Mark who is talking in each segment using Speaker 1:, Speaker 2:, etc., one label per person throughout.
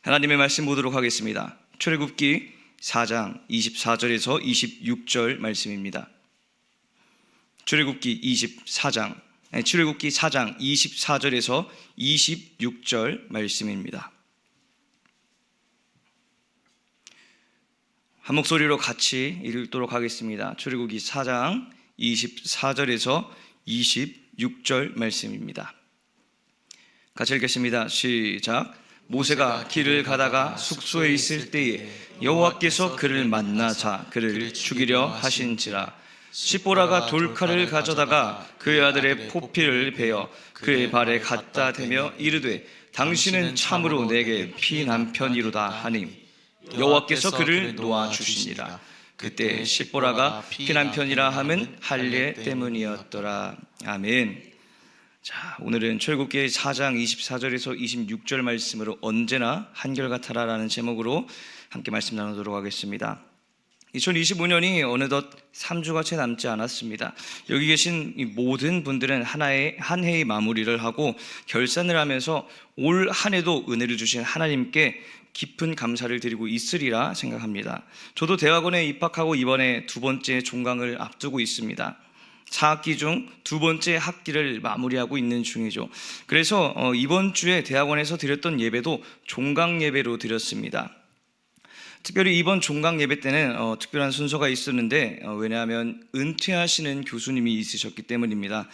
Speaker 1: 하나님의 말씀 보도록 하겠습니다. 출애굽기 4장 24절에서 26절 말씀입니다. 출애굽기 4장 24절에서 26절 말씀입니다. 한 목소리로 같이 읽도록 하겠습니다. 출애굽기 4장 24절에서 26절 말씀입니다. 같이 읽겠습니다. 시작. 모세가 길을 가다가 숙소에 있을 때에 여호와께서 그를 만나사 그를 죽이려 하신지라. 시보라가 돌칼을 가져다가 그의 아들의 포피를 베어 그의 발에 갖다 대며 이르되 당신은 참으로 내게 피난편이로다 하니 여호와께서 그를 놓아 주시니라. 그때 시보라가 피난편이라 함은 할례 때문이었더라. 아멘. 자, 오늘은 출애굽기 4장 24절에서 26절 말씀으로 언제나 한결같아라라는 제목으로 함께 말씀 나누도록 하겠습니다. 2025년이 어느덧 3주가 채 남지 않았습니다. 여기 계신 모든 분들은 한 해의 마무리를 하고 결산을 하면서 올 한 해도 은혜를 주신 하나님께 깊은 감사를 드리고 있으리라 생각합니다. 저도 대학원에 입학하고 이번에 두 번째 종강을 앞두고 있습니다. 4학기 중 두 번째 학기를 마무리하고 있는 중이죠. 그래서 이번 주에 대학원에서 드렸던 예배도 종강 예배로 드렸습니다. 특별히 이번 종강 예배 때는 특별한 순서가 있었는데 왜냐하면 은퇴하시는 교수님이 있으셨기 때문입니다.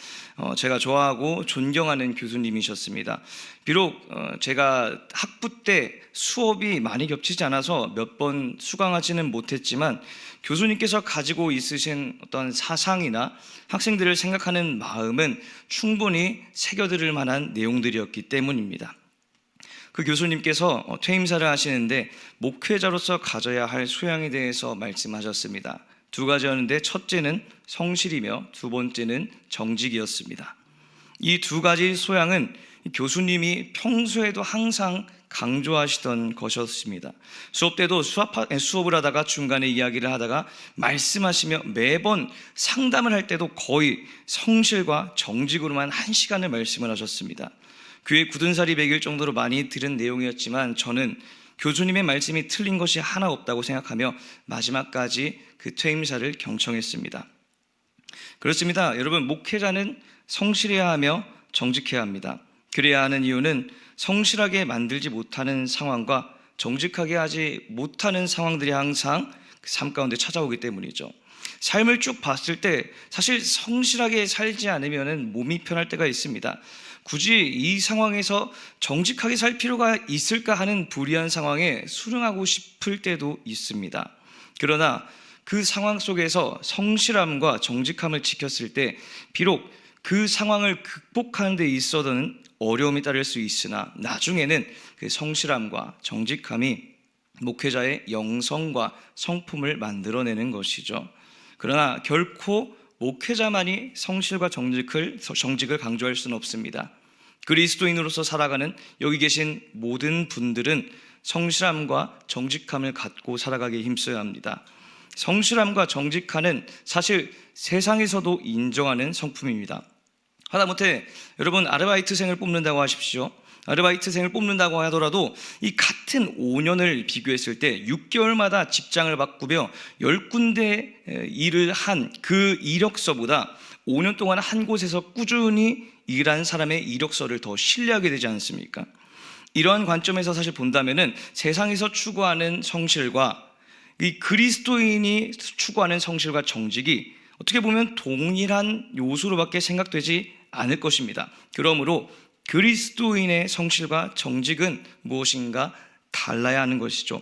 Speaker 1: 제가 좋아하고 존경하는 교수님이셨습니다. 비록 제가 학부 때 수업이 많이 겹치지 않아서 몇 번 수강하지는 못했지만 교수님께서 가지고 있으신 어떤 사상이나 학생들을 생각하는 마음은 충분히 새겨들을 만한 내용들이었기 때문입니다. 그 교수님께서 퇴임사를 하시는데 목회자로서 가져야 할 소양에 대해서 말씀하셨습니다. 두 가지였는데 첫째는 성실이며 두 번째는 정직이었습니다. 이 두 가지 소양은 교수님이 평소에도 항상 강조하시던 것이었습니다. 수업 때도 수업을 하다가 중간에 이야기를 하다가 말씀하시며 매번 상담을 할 때도 거의 성실과 정직으로만 1시간을 말씀을 하셨습니다. 귀에 굳은 살이 배길 정도로 많이 들은 내용이었지만 저는 교수님의 말씀이 틀린 것이 하나 없다고 생각하며 마지막까지 그 퇴임사를 경청했습니다. 그렇습니다. 여러분, 목회자는 성실해야 하며 정직해야 합니다. 그래야 하는 이유는 성실하게 만들지 못하는 상황과 정직하게 하지 못하는 상황들이 항상 그 삶 가운데 찾아오기 때문이죠. 삶을 쭉 봤을 때 사실 성실하게 살지 않으면 몸이 편할 때가 있습니다. 굳이 이 상황에서 정직하게 살 필요가 있을까 하는 불리한 상황에 수긍하고 싶을 때도 있습니다. 그러나 그 상황 속에서 성실함과 정직함을 지켰을 때 비록 그 상황을 극복하는 데 있어서는 어려움이 따를 수 있으나 나중에는 그 성실함과 정직함이 목회자의 영성과 성품을 만들어내는 것이죠. 그러나 결코 목회자만이 성실과 정직을 강조할 수는 없습니다. 그리스도인으로서 살아가는 여기 계신 모든 분들은 성실함과 정직함을 갖고 살아가기에 힘써야 합니다. 성실함과 정직함은 사실 세상에서도 인정하는 성품입니다. 하다못해 여러분 아르바이트생을 뽑는다고 하십시오. 아르바이트생을 뽑는다고 하더라도 이 같은 5년을 비교했을 때 6개월마다 직장을 바꾸며 10군데 일을 한 그 이력서보다 5년 동안 한 곳에서 꾸준히 일한 사람의 이력서를 더 신뢰하게 되지 않습니까? 이러한 관점에서 사실 본다면은 세상에서 추구하는 성실과 이 그리스도인이 추구하는 성실과 정직이 어떻게 보면 동일한 요소로밖에 생각되지 않을 것입니다. 그러므로 그리스도인의 성실과 정직은 무엇인가 달라야 하는 것이죠.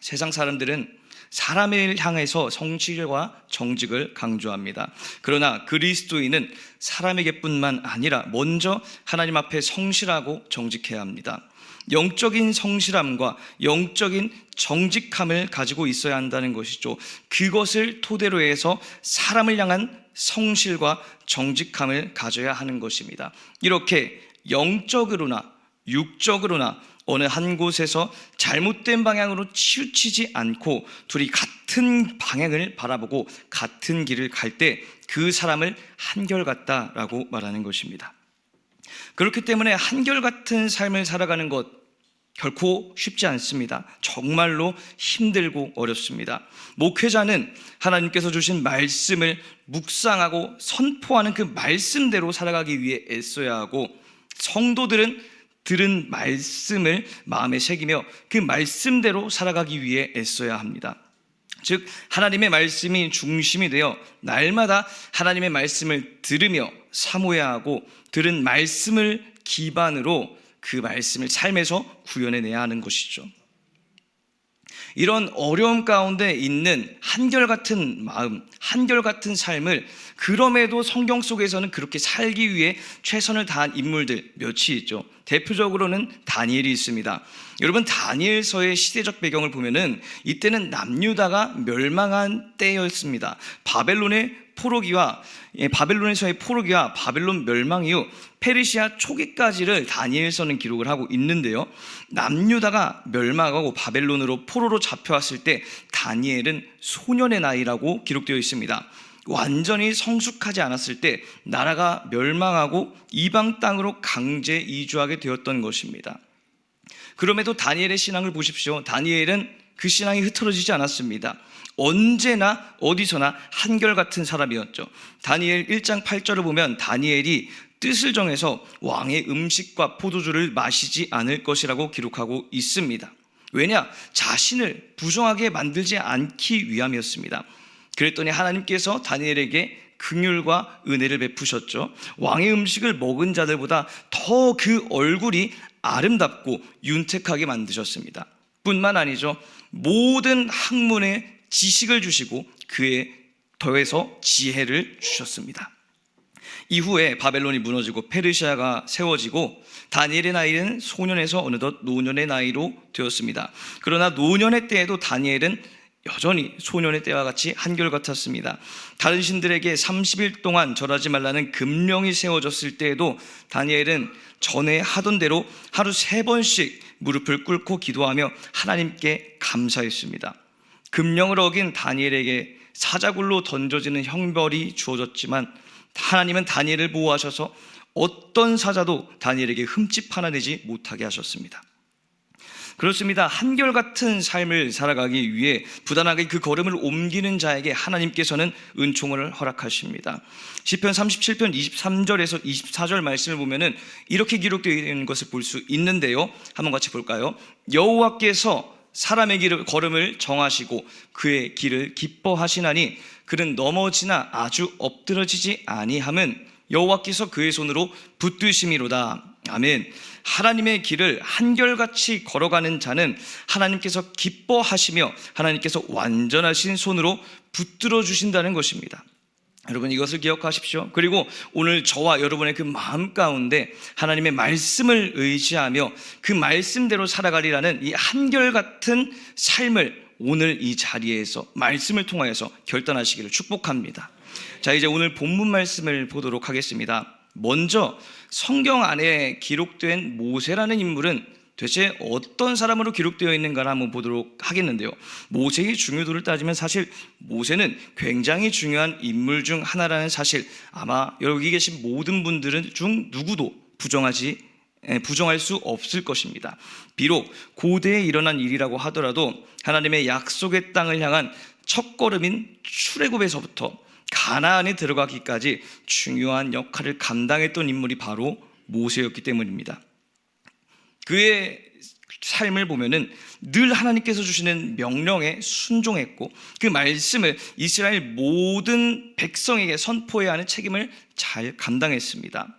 Speaker 1: 세상 사람들은 사람을 향해서 성실과 정직을 강조합니다. 그러나 그리스도인은 사람에게뿐만 아니라 먼저 하나님 앞에 성실하고 정직해야 합니다. 영적인 성실함과 영적인 정직함을 가지고 있어야 한다는 것이죠. 그것을 토대로 해서 사람을 향한 성실과 정직함을 가져야 하는 것입니다. 이렇게 영적으로나 육적으로나 어느 한 곳에서 잘못된 방향으로 치우치지 않고 둘이 같은 방향을 바라보고 같은 길을 갈 때 그 사람을 한결같다라고 말하는 것입니다. 그렇기 때문에 한결같은 삶을 살아가는 것, 결코 쉽지 않습니다. 정말로 힘들고 어렵습니다. 목회자는 하나님께서 주신 말씀을 묵상하고 선포하는 그 말씀대로 살아가기 위해 애써야 하고, 성도들은 들은 말씀을 마음에 새기며 그 말씀대로 살아가기 위해 애써야 합니다. 즉 하나님의 말씀이 중심이 되어 날마다 하나님의 말씀을 들으며 사모해야 하고, 들은 말씀을 기반으로 그 말씀을 삶에서 구현해내야 하는 것이죠. 이런 어려움 가운데 있는 한결같은 마음, 한결같은 삶을 그럼에도 성경 속에서는 그렇게 살기 위해 최선을 다한 인물들 몇이 있죠. 대표적으로는 다니엘이 있습니다. 여러분, 다니엘서의 시대적 배경을 보면은 이때는 남유다가 멸망한 때였습니다. 바벨론에서의 포로기와 바벨론 멸망 이후 페르시아 초기까지를 다니엘서는 기록을 하고 있는데요, 남유다가 멸망하고 바벨론으로 포로로 잡혀왔을 때 다니엘은 소년의 나이라고 기록되어 있습니다. 완전히 성숙하지 않았을 때 나라가 멸망하고 이방 땅으로 강제 이주하게 되었던 것입니다. 그럼에도 다니엘의 신앙을 보십시오. 다니엘은 그 신앙이 흐트러지지 않았습니다. 언제나 어디서나 한결같은 사람이었죠. 다니엘 1장 8절을 보면 다니엘이 뜻을 정해서 왕의 음식과 포도주를 마시지 않을 것이라고 기록하고 있습니다. 왜냐? 자신을 부정하게 만들지 않기 위함이었습니다. 그랬더니 하나님께서 다니엘에게 긍휼과 은혜를 베푸셨죠. 왕의 음식을 먹은 자들보다 더 그 얼굴이 아름답고 윤택하게 만드셨습니다. 뿐만 아니죠, 모든 학문에 지식을 주시고 그에 더해서 지혜를 주셨습니다. 이후에 바벨론이 무너지고 페르시아가 세워지고 다니엘의 나이는 소년에서 어느덧 노년의 나이로 되었습니다. 그러나 노년의 때에도 다니엘은 여전히 소년의 때와 같이 한결같았습니다. 다른 신들에게 30일 동안 절하지 말라는 금령이 세워졌을 때에도 다니엘은 전에 하던 대로 하루 3번씩 무릎을 꿇고 기도하며 하나님께 감사했습니다. 금령을 어긴 다니엘에게 사자굴로 던져지는 형벌이 주어졌지만 하나님은 다니엘을 보호하셔서 어떤 사자도 다니엘에게 흠집 하나 내지 못하게 하셨습니다. 그렇습니다. 한결같은 삶을 살아가기 위해 부단하게 그 걸음을 옮기는 자에게 하나님께서는 은총을 허락하십니다. 시편 37편 23절에서 24절 말씀을 보면은 이렇게 기록되어 있는 것을 볼 수 있는데요, 한번 같이 볼까요? 여호와께서 사람의 걸음을 정하시고 그의 길을 기뻐하시나니 그는 넘어지나 아주 엎드러지지 아니함은 여호와께서 그의 손으로 붙드심이로다. 아멘. 하나님의 길을 한결같이 걸어가는 자는 하나님께서 기뻐하시며 하나님께서 완전하신 손으로 붙들어 주신다는 것입니다. 여러분, 이것을 기억하십시오. 그리고 오늘 저와 여러분의 그 마음 가운데 하나님의 말씀을 의지하며 그 말씀대로 살아가리라는 이 한결같은 삶을 오늘 이 자리에서 말씀을 통하여서 결단하시기를 축복합니다. 자, 이제 오늘 본문 말씀을 보도록 하겠습니다. 먼저 성경 안에 기록된 모세라는 인물은 도대체 어떤 사람으로 기록되어 있는가를 한번 보도록 하겠는데요, 모세의 중요도를 따지면 사실 모세는 굉장히 중요한 인물 중 하나라는 사실, 아마 여기 계신 모든 분들은 중 누구도 부정할 수 없을 것입니다. 비록 고대에 일어난 일이라고 하더라도 하나님의 약속의 땅을 향한 첫걸음인 출애굽에서부터 가나안에 들어가기까지 중요한 역할을 감당했던 인물이 바로 모세였기 때문입니다. 그의 삶을 보면은 늘 하나님께서 주시는 명령에 순종했고 그 말씀을 이스라엘 모든 백성에게 선포해야 하는 책임을 잘 감당했습니다.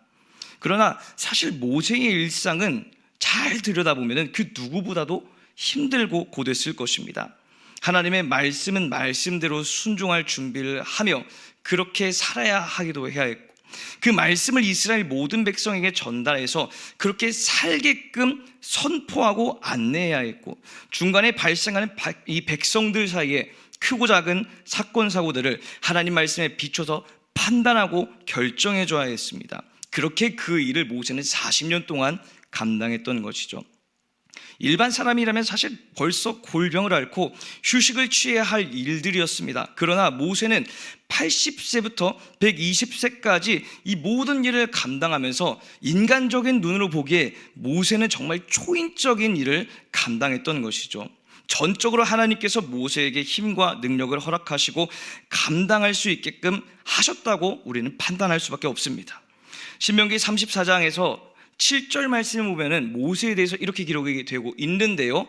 Speaker 1: 그러나 사실 모세의 일상은 잘 들여다보면은 그 누구보다도 힘들고 고됐을 것입니다. 하나님의 말씀은 말씀대로 순종할 준비를 하며 그렇게 살아야 하기도 해야 했고, 그 말씀을 이스라엘 모든 백성에게 전달해서 그렇게 살게끔 선포하고 안내해야 했고, 중간에 발생하는 이 백성들 사이에 크고 작은 사건 사고들을 하나님 말씀에 비춰서 판단하고 결정해 줘야 했습니다. 그렇게 그 일을 모세는 40년 동안 감당했던 것이죠. 일반 사람이라면 사실 벌써 골병을 앓고 휴식을 취해야 할 일들이었습니다. 그러나 모세는 80세부터 120세까지 이 모든 일을 감당하면서 인간적인 눈으로 보기에 모세는 정말 초인적인 일을 감당했던 것이죠. 전적으로 하나님께서 모세에게 힘과 능력을 허락하시고 감당할 수 있게끔 하셨다고 우리는 판단할 수밖에 없습니다. 신명기 34장에서 7절 말씀을 보면은 모세에 대해서 이렇게 기록이 되고 있는데요,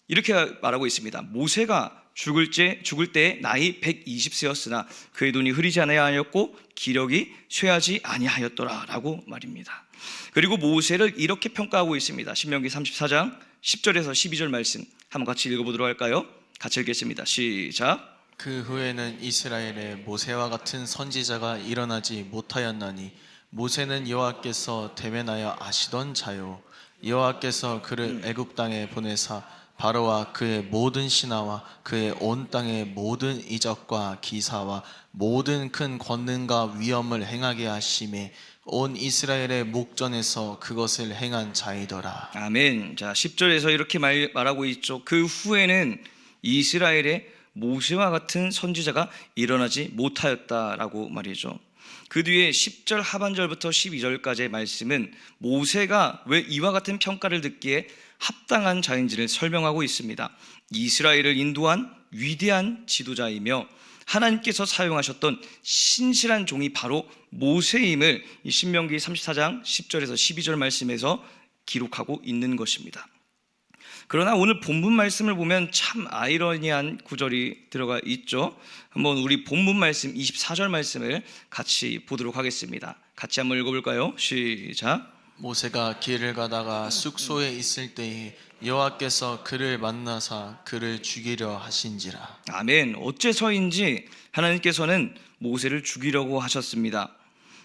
Speaker 1: 이렇게 말하고 있습니다. 모세가 죽을 때 나이 120세였으나 그의 눈이 흐리지 아니하였고 기력이 쇠하지 아니하였더라 라고 말입니다. 그리고 모세를 이렇게 평가하고 있습니다. 신명기 34장 10절에서 12절 말씀 한번 같이 읽어보도록 할까요? 같이 읽겠습니다. 시작.
Speaker 2: 그 후에는 이스라엘에 모세와 같은 선지자가 일어나지 못하였나니 모세는 여호와께서 대면하여 아시던 자요, 여호와께서 그를 애굽 땅에 보내사 바로와 그의 모든 신하와 그의 온 땅의 모든 이적과 기사와 모든 큰 권능과 위엄을 행하게 하심에 온 이스라엘의 목전에서 그것을 행한 자이더라.
Speaker 1: 아멘. 자, 10절에서 이렇게 말하고 있죠. 그 후에는 이스라엘에 모세와 같은 선지자가 일어나지 못하였다라고 말이죠. 그 뒤에 10절 하반절부터 12절까지의 말씀은 모세가 왜 이와 같은 평가를 듣기에 합당한 자인지를 설명하고 있습니다. 이스라엘을 인도한 위대한 지도자이며 하나님께서 사용하셨던 신실한 종이 바로 모세임을 이 신명기 34장 10절에서 12절 말씀에서 기록하고 있는 것입니다. 그러나 오늘 본문 말씀을 보면 참 아이러니한 구절이 들어가 있죠. 한번 우리 본문 말씀 24절 말씀을 같이 보도록 하겠습니다. 같이 한번 읽어볼까요? 시작.
Speaker 2: 모세가 길을 가다가 숙소에 있을 때에 여호와께서 그를 만나사 그를 죽이려 하신지라.
Speaker 1: 아멘. 어째서인지 하나님께서는 모세를 죽이려고 하셨습니다.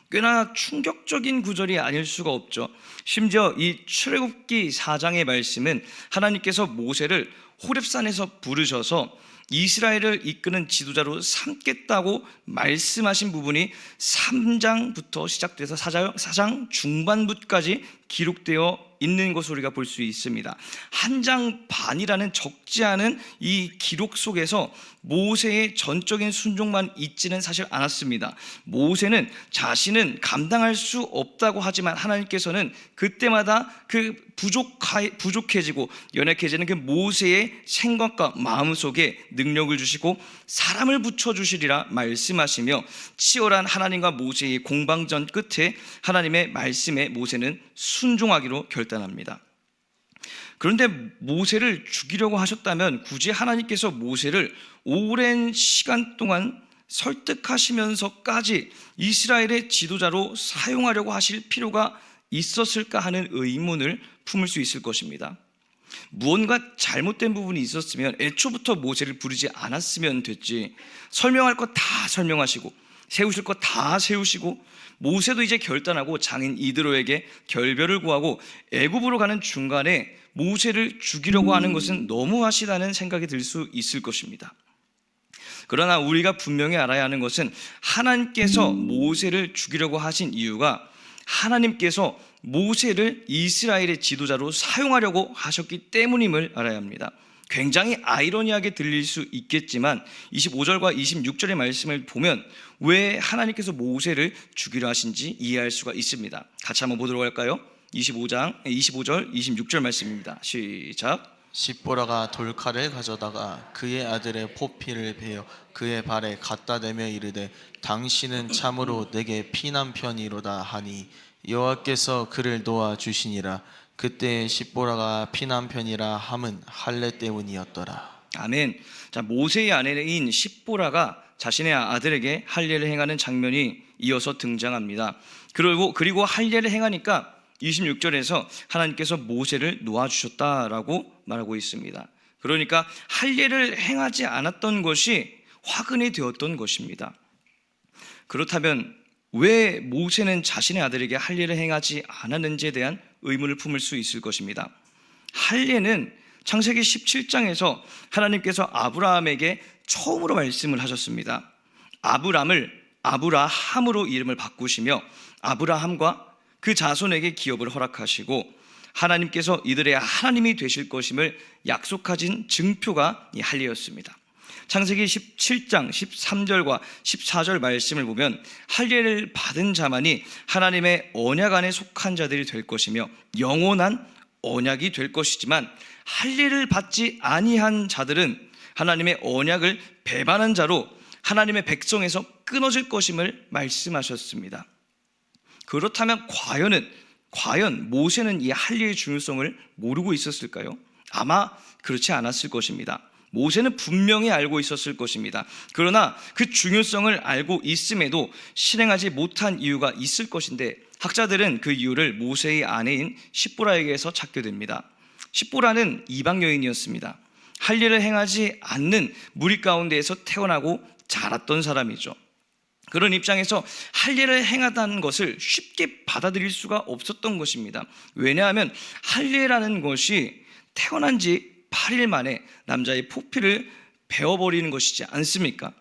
Speaker 1: 꽤나 충격적인 구절이 아닐 수가 없죠. 심지어 이 출애굽기 4장의 말씀은 하나님께서 모세를 호렙산에서 부르셔서 이스라엘을 이끄는 지도자로 삼겠다고 말씀하신 부분이 3장부터 시작돼서 4장 중반부까지 기록되어 있는 것을 우리가 볼 수 있습니다. 한 장 반이라는 적지 않은 이 기록 속에서 모세의 전적인 순종만 있지는 사실 않았습니다. 모세는 자신은 감당할 수 없다고 하지만 하나님께서는 그때마다 그 부족해지고 연약해지는 그 모세의 생각과 마음 속에 능력을 주시고 사람을 붙여주시리라 말씀하시며 치열한 하나님과 모세의 공방전 끝에 하나님의 말씀에 모세는 순종하기로 결단합니다. 그런데 모세를 죽이려고 하셨다면 굳이 하나님께서 모세를 오랜 시간 동안 설득하시면서까지 이스라엘의 지도자로 사용하려고 하실 필요가 있었을까 하는 의문을 품을 수 있을 것입니다. 무언가 잘못된 부분이 있었으면 애초부터 모세를 부르지 않았으면 됐지, 설명할 것 다 설명하시고 세우실 것 다 세우시고 모세도 이제 결단하고 장인 이드로에게 결별을 구하고 애굽으로 가는 중간에 모세를 죽이려고 하는 것은 너무하시다는 생각이 들 수 있을 것입니다. 그러나 우리가 분명히 알아야 하는 것은 하나님께서 모세를 죽이려고 하신 이유가 하나님께서 모세를 이스라엘의 지도자로 사용하려고 하셨기 때문임을 알아야 합니다. 굉장히 아이러니하게 들릴 수 있겠지만 25절과 26절의 말씀을 보면 왜 하나님께서 모세를 죽이려 하신지 이해할 수가 있습니다. 같이 한번 보도록 할까요? 25절, 26절 말씀입니다. 시작.
Speaker 2: 십보라가 돌칼을 가져다가 그의 아들의 포피를 베어 그의 발에 갖다 대며 이르되 당신은 참으로 내게 피난편이로다 하니 여호와께서 그를 도와주시니라. 그때 십보라가 피난편이라 함은 할례 때문이었더라.
Speaker 1: 아멘. 자, 모세의 아내인 십보라가 자신의 아들에게 할례를 행하는 장면이 이어서 등장합니다. 그리고 할례를 행하니까 26절에서 하나님께서 모세를 놓아주셨다라고 말하고 있습니다. 그러니까 할례를 행하지 않았던 것이 화근이 되었던 것입니다. 그렇다면 왜 모세는 자신의 아들에게 할례를 행하지 않았는지에 대한 의문을 품을 수 있을 것입니다. 할례는 창세기 17장에서 하나님께서 아브라함에게 처음으로 말씀을 하셨습니다. 아브람을 아브라함으로 이름을 바꾸시며 아브라함과 그 자손에게 기업을 허락하시고 하나님께서 이들의 하나님이 되실 것임을 약속하신 증표가 이 할례였습니다. 창세기 17장 13절과 14절 말씀을 보면 할례를 받은 자만이 하나님의 언약 안에 속한 자들이 될 것이며 영원한 언약이 될 것이지만, 할례를 받지 아니한 자들은 하나님의 언약을 배반한 자로 하나님의 백성에서 끊어질 것임을 말씀하셨습니다. 그렇다면 과연 모세는 이 할례의 중요성을 모르고 있었을까요? 아마 그렇지 않았을 것입니다. 모세는 분명히 알고 있었을 것입니다. 그러나 그 중요성을 알고 있음에도 실행하지 못한 이유가 있을 것인데, 학자들은 그 이유를 모세의 아내인 십보라에게서 찾게 됩니다. 십보라는 이방 여인이었습니다. 할례를 행하지 않는 무리 가운데에서 태어나고 자랐던 사람이죠. 그런 입장에서 할례를 행하다는 것을 쉽게 받아들일 수가 없었던 것입니다. 왜냐하면 할례라는 것이 태어난 지 8일 만에 남자의 포피를 베어버리는 것이지 않습니까?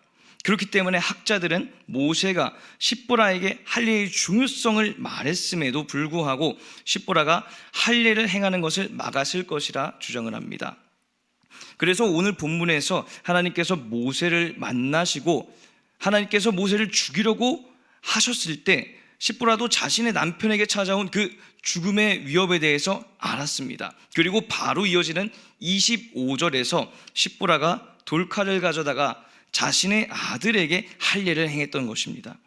Speaker 1: 그렇기 때문에 학자들은 모세가 십보라에게 할례의 중요성을 말했음에도 불구하고 십보라가 할례를 행하는 것을 막았을 것이라 주장을 합니다. 그래서 오늘 본문에서 하나님께서 모세를 만나시고 하나님께서 모세를 죽이려고 하셨을 때 십보라도 자신의 남편에게 찾아온 그 죽음의 위협에 대해서 알았습니다. 그리고 바로 이어지는 25절에서 십보라가 돌칼을 가져다가 자신의 아들에게 할례를 행했던 것입니다.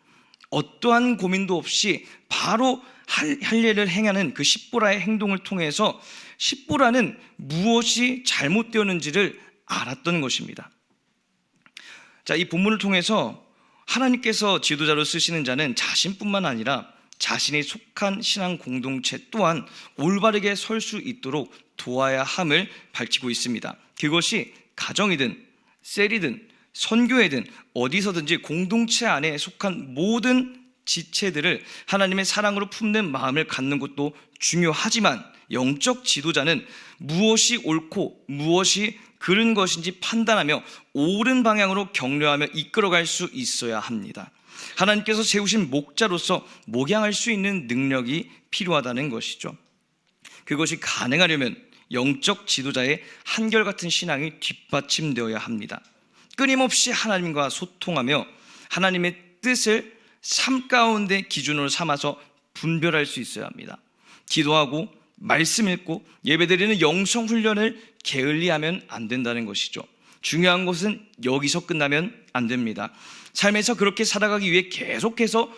Speaker 1: 어떠한 고민도 없이 바로 할례를 행하는 그 십보라의 행동을 통해서 십보라는 무엇이 잘못되었는지를 알았던 것입니다. 자, 이 본문을 통해서 하나님께서 지도자로 쓰시는 자는 자신뿐만 아니라 자신이 속한 신앙 공동체 또한 올바르게 설 수 있도록 도와야 함을 밝히고 있습니다. 그것이 가정이든 셀이든 선교회든 어디서든지 공동체 안에 속한 모든 지체들을 하나님의 사랑으로 품는 마음을 갖는 것도 중요하지만, 영적 지도자는 무엇이 옳고 무엇이 그른 것인지 판단하며 옳은 방향으로 격려하며 이끌어갈 수 있어야 합니다. 하나님께서 세우신 목자로서 목양할 수 있는 능력이 필요하다는 것이죠. 그것이 가능하려면 영적 지도자의 한결같은 신앙이 뒷받침되어야 합니다. 끊임없이 하나님과 소통하며 하나님의 뜻을 삶 가운데 기준으로 삼아서 분별할 수 있어야 합니다. 기도하고 말씀 읽고 예배드리는 영성 훈련을 게을리하면 안 된다는 것이죠. 중요한 것은 여기서 끝나면 안 됩니다. 삶에서 그렇게 살아가기 위해 계속해서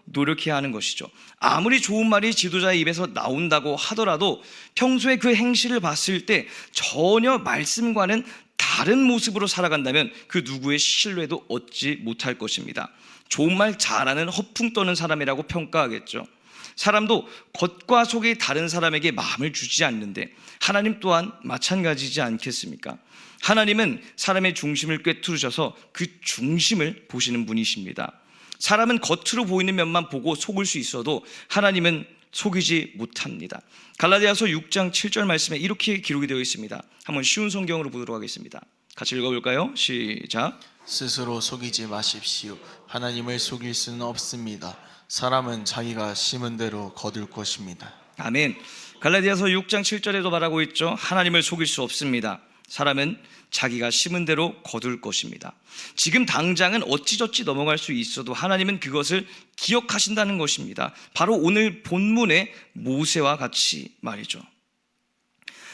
Speaker 1: 노력해야 하는 것이죠. 아무리 좋은 말이 지도자의 입에서 나온다고 하더라도 평소에 그 행실을 봤을 때 전혀 말씀과는 다른 모습으로 살아간다면 그 누구의 신뢰도 얻지 못할 것입니다. 좋은 말 잘하는 허풍 떠는 사람이라고 평가하겠죠. 사람도 겉과 속이 다른 사람에게 마음을 주지 않는데 하나님 또한 마찬가지지 않겠습니까? 하나님은 사람의 중심을 꿰뚫으셔서 그 중심을 보시는 분이십니다. 사람은 겉으로 보이는 면만 보고 속을 수 있어도 하나님은 속이지 못합니다. 갈라디아서 6장 7절 말씀에 이렇게 기록이 되어 있습니다. 한번 쉬운 성경으로 보도록 하겠습니다. 같이 읽어볼까요? 시작.
Speaker 2: 스스로 속이지 마십시오. 하나님을 속일 수는 없습니다. 사람은 자기가 심은 대로 거둘 것입니다.
Speaker 1: 아멘. 갈라디아서 6장 7절에도 말하고 있죠. 하나님을 속일 수 없습니다. 사람은 자기가 심은 대로 거둘 것입니다. 지금 당장은 어찌저찌 넘어갈 수 있어도 하나님은 그것을 기억하신다는 것입니다. 바로 오늘 본문의 모세와 같이 말이죠.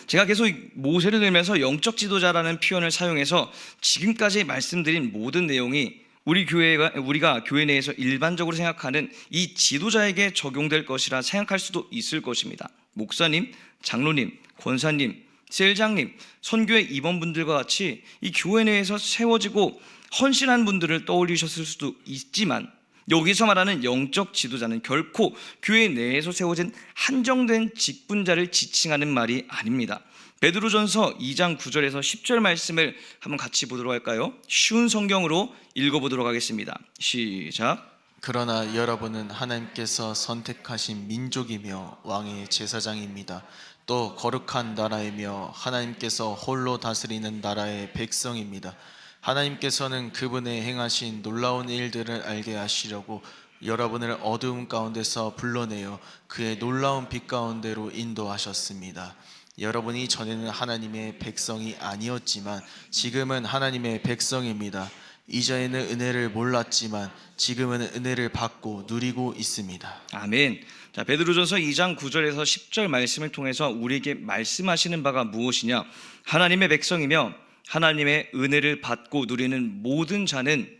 Speaker 1: 제가 계속 모세를 들면서 영적 지도자라는 표현을 사용해서 지금까지 말씀드린 모든 내용이 우리가 교회 내에서 일반적으로 생각하는 이 지도자에게 적용될 것이라 생각할 수도 있을 것입니다. 목사님, 장로님, 권사님, 셀장님, 선교회 임원분들과 같이 이 교회 내에서 세워지고 헌신한 분들을 떠올리셨을 수도 있지만, 여기서 말하는 영적 지도자는 결코 교회 내에서 세워진 한정된 직분자를 지칭하는 말이 아닙니다. 베드로전서 2장 9절에서 10절 말씀을 한번 같이 보도록 할까요? 쉬운 성경으로 읽어보도록 하겠습니다. 시작.
Speaker 2: 그러나 여러분은 하나님께서 선택하신 민족이며 왕의 제사장입니다. 또 거룩한 나라이며 하나님께서 홀로 다스리는 나라의 백성입니다. 하나님께서는 그분의 행하신 놀라운 일들을 알게 하시려고 여러분을 어두움 가운데서 불러내어 그의 놀라운 빛 가운데로 인도하셨습니다. 여러분이 전에는 하나님의 백성이 아니었지만 지금은 하나님의 백성입니다. 이전에는 은혜를 몰랐지만 지금은 은혜를 받고 누리고 있습니다.
Speaker 1: 아멘. 자, 베드로전서 2장 9절에서 10절 말씀을 통해서 우리에게 말씀하시는 바가 무엇이냐? 하나님의 백성이며 하나님의 은혜를 받고 누리는 모든 자는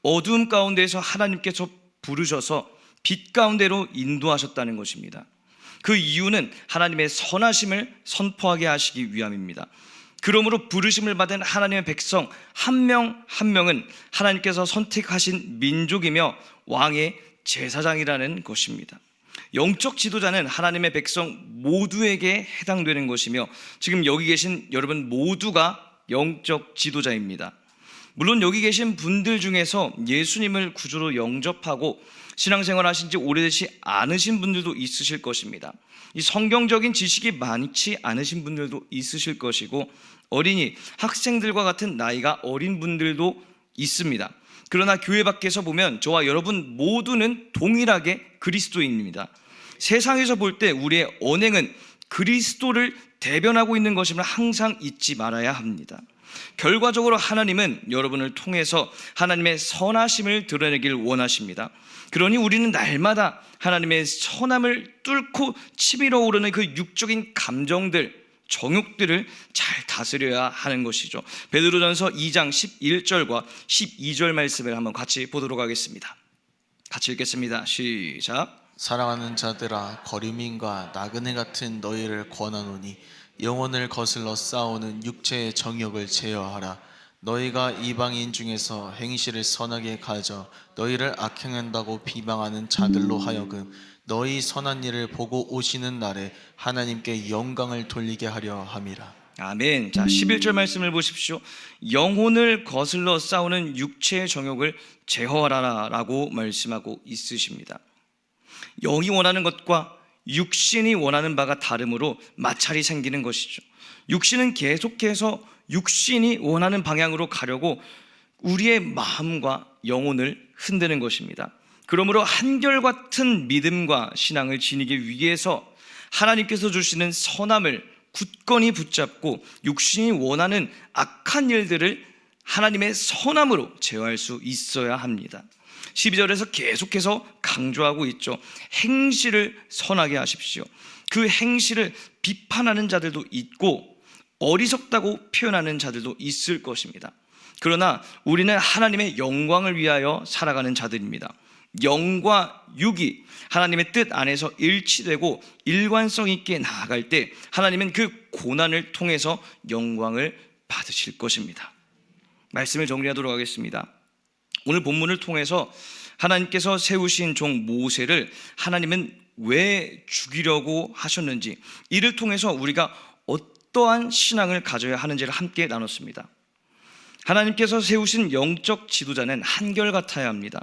Speaker 1: 어두움 가운데에서 하나님께서 부르셔서 빛 가운데로 인도하셨다는 것입니다. 그 이유는 하나님의 선하심을 선포하게 하시기 위함입니다. 그러므로 부르심을 받은 하나님의 백성 한 명 한 명은 하나님께서 선택하신 민족이며 왕의 제사장이라는 것입니다. 영적 지도자는 하나님의 백성 모두에게 해당되는 것이며 지금 여기 계신 여러분 모두가 영적 지도자입니다. 물론 여기 계신 분들 중에서 예수님을 구주로 영접하고 신앙생활 하신 지 오래되지 않으신 분들도 있으실 것입니다. 이 성경적인 지식이 많지 않으신 분들도 있으실 것이고 어린이, 학생들과 같은 나이가 어린 분들도 있습니다. 그러나 교회 밖에서 보면 저와 여러분 모두는 동일하게 그리스도인입니다. 세상에서 볼 때 우리의 언행은 그리스도를 대변하고 있는 것임을 항상 잊지 말아야 합니다. 결과적으로 하나님은 여러분을 통해서 하나님의 선하심을 드러내길 원하십니다. 그러니 우리는 날마다 하나님의 선함을 뚫고 치밀어 오르는 그 육적인 감정들, 정욕들을 잘 다스려야 하는 것이죠. 베드로전서 2장 11절과 12절 말씀을 한번 같이 보도록 하겠습니다. 같이 읽겠습니다. 시작.
Speaker 2: 사랑하는 자들아, 거류민과 나그네 같은 너희를 권하노니 영혼을 거슬러 싸우는 육체의 정욕을 제어하라. 너희가 이방인 중에서 행실을 선하게 가져 너희를 악행한다고 비방하는 자들로 하여금 너희 선한 일을 보고 오시는 날에 하나님께 영광을 돌리게 하려 함이라.
Speaker 1: 아멘. 자, 11절 말씀을 보십시오. 영혼을 거슬러 싸우는 육체의 정욕을 제어하라라고 말씀하고 있으십니다. 영이 원하는 것과 육신이 원하는 바가 다르므로 마찰이 생기는 것이죠. 육신은 계속해서 육신이 원하는 방향으로 가려고 우리의 마음과 영혼을 흔드는 것입니다. 그러므로 한결같은 믿음과 신앙을 지니기 위해서 하나님께서 주시는 선함을 굳건히 붙잡고 육신이 원하는 악한 일들을 하나님의 선함으로 제어할 수 있어야 합니다. 12절에서 계속해서 강조하고 있죠. 행실을 선하게 하십시오. 그 행실을 비판하는 자들도 있고 어리석다고 표현하는 자들도 있을 것입니다. 그러나 우리는 하나님의 영광을 위하여 살아가는 자들입니다. 영과 육이 하나님의 뜻 안에서 일치되고 일관성 있게 나아갈 때 하나님은 그 고난을 통해서 영광을 받으실 것입니다. 말씀을 정리하도록 하겠습니다. 오늘 본문을 통해서 하나님께서 세우신 종 모세를 하나님은 왜 죽이려고 하셨는지, 이를 통해서 우리가 어떠한 신앙을 가져야 하는지를 함께 나눴습니다. 하나님께서 세우신 영적 지도자는 한결같아야 합니다.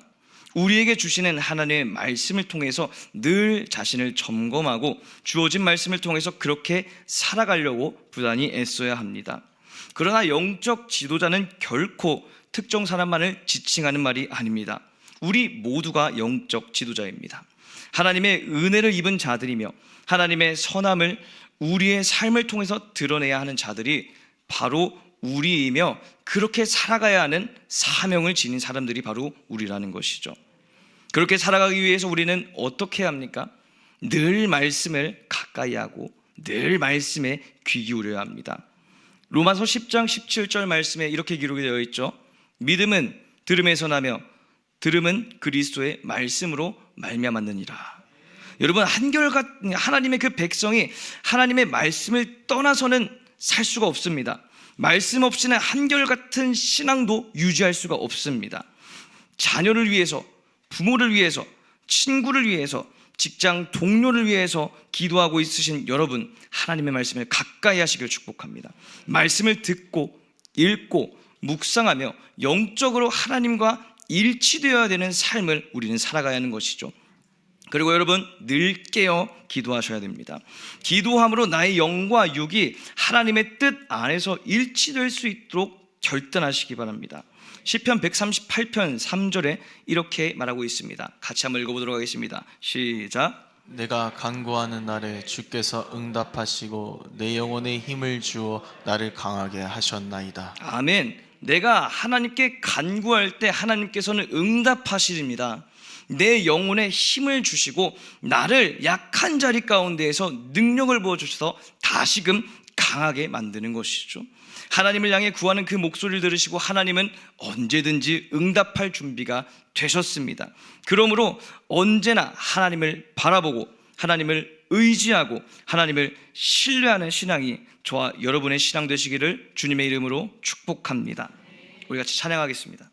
Speaker 1: 우리에게 주시는 하나님의 말씀을 통해서 늘 자신을 점검하고 주어진 말씀을 통해서 그렇게 살아가려고 부단히 애써야 합니다. 그러나 영적 지도자는 결코 특정 사람만을 지칭하는 말이 아닙니다. 우리 모두가 영적 지도자입니다. 하나님의 은혜를 입은 자들이며 하나님의 선함을 우리의 삶을 통해서 드러내야 하는 자들이 바로 우리이며 그렇게 살아가야 하는 사명을 지닌 사람들이 바로 우리라는 것이죠. 그렇게 살아가기 위해서 우리는 어떻게 해야 합니까? 늘 말씀을 가까이 하고 늘 말씀에 귀 기울여야 합니다. 로마서 10장 17절 말씀에 이렇게 기록이 되어 있죠. 믿음은 들음에서 나며 들음은 그리스도의 말씀으로 말미암았느니라. 여러분, 한결같 하나님의 그 백성이 하나님의 말씀을 떠나서는 살 수가 없습니다. 말씀 없이는 한결같은 신앙도 유지할 수가 없습니다. 자녀를 위해서, 부모를 위해서, 친구를 위해서, 직장 동료를 위해서 기도하고 있으신 여러분, 하나님의 말씀을 가까이 하시길 축복합니다. 말씀을 듣고 읽고 묵상하며 영적으로 하나님과 일치되어야 되는 삶을 우리는 살아가야 하는 것이죠. 그리고 여러분, 늘 깨어 기도하셔야 됩니다. 기도함으로 나의 영과 육이 하나님의 뜻 안에서 일치될 수 있도록 결단하시기 바랍니다. 시편 138편 3절에 이렇게 말하고 있습니다. 같이 한번 읽어보도록 하겠습니다. 시작.
Speaker 2: 내가 간구하는 날에 주께서 응답하시고 내 영혼에 힘을 주어 나를 강하게 하셨나이다.
Speaker 1: 아멘. 내가 하나님께 간구할 때 하나님께서는 응답하시립니다. 내 영혼에 힘을 주시고 나를 약한 자리 가운데에서 능력을 부어주셔서 다시금 강하게 만드는 것이죠. 하나님을 향해 구하는 그 목소리를 들으시고 하나님은 언제든지 응답할 준비가 되셨습니다. 그러므로 언제나 하나님을 바라보고 하나님을 의지하고 하나님을 신뢰하는 신앙이 저와 여러분의 신앙 되시기를 주님의 이름으로 축복합니다. 우리 같이 찬양하겠습니다.